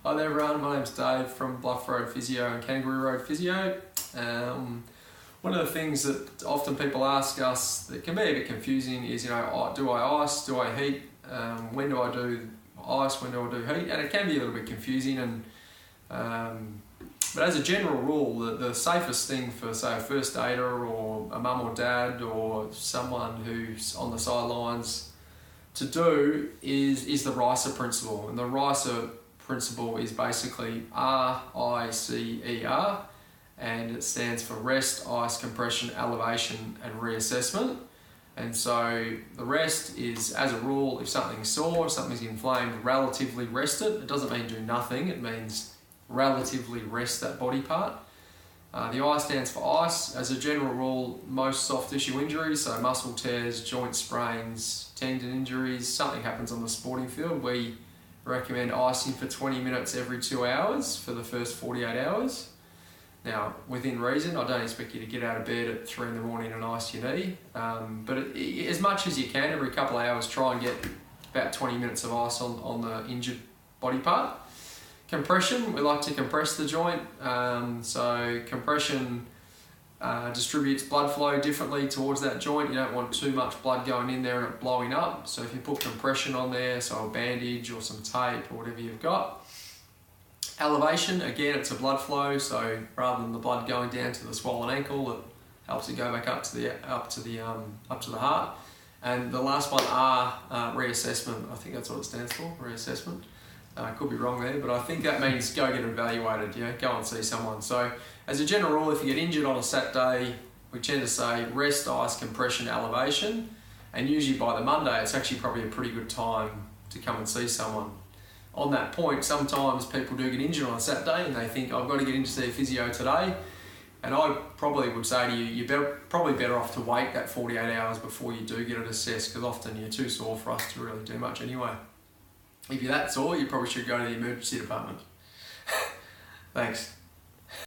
Hi there everyone, my name's Dave from Bluff Road Physio and Kangaroo Road Physio. One of the things that often people ask us that can be a bit confusing is, do I ice, do I heat, when do I do ice, when do I do heat, and it can be a little bit confusing. But as a general rule, the safest thing for, say, a first aider or a mum or dad or someone who's on the sidelines to do is the RICER principle. And the RICER principle is basically RICER, and it stands for rest, ice, compression, elevation, and reassessment. And so the rest is, as a rule, if something's sore, something's inflamed, relatively rest it. It doesn't mean do nothing, it means relatively rest that body part. The I stands for ice. As a general rule, most soft tissue injuries, so muscle tears, joint sprains, tendon injuries, something happens on the sporting field, we recommend icing for 20 minutes every 2 hours for the first 48 hours. Now, within reason, I don't expect you to get out of bed at 3 in the morning and ice your knee, but as much as you can, every couple of hours, try and get about 20 minutes of ice on the injured body part. Compression, we like to compress the joint, so compression distributes blood flow differently towards that joint. You don't want too much blood going in there and it blowing up, so if you put compression on there, so a bandage or some tape or whatever you've got. Elevation, again, it's a blood flow, so rather than the blood going down to the swollen ankle, it helps it go back up to the heart. And the last one, reassessment. I think that's what it stands for, reassessment. I could be wrong there, but I think that means go get evaluated, go and see someone. So as a general rule, if you get injured on a Saturday, we tend to say rest, ice, compression, elevation, and usually by the Monday, it's actually probably a pretty good time to come and see someone. On that point, sometimes people do get injured on a Saturday and they think, I've got to get in to see a physio today. And I probably would say to you, you're probably better off to wait that 48 hours before you do get it assessed, because often you're too sore for us to really do much anyway. If you're that sore, you probably should go to the emergency department. Thanks.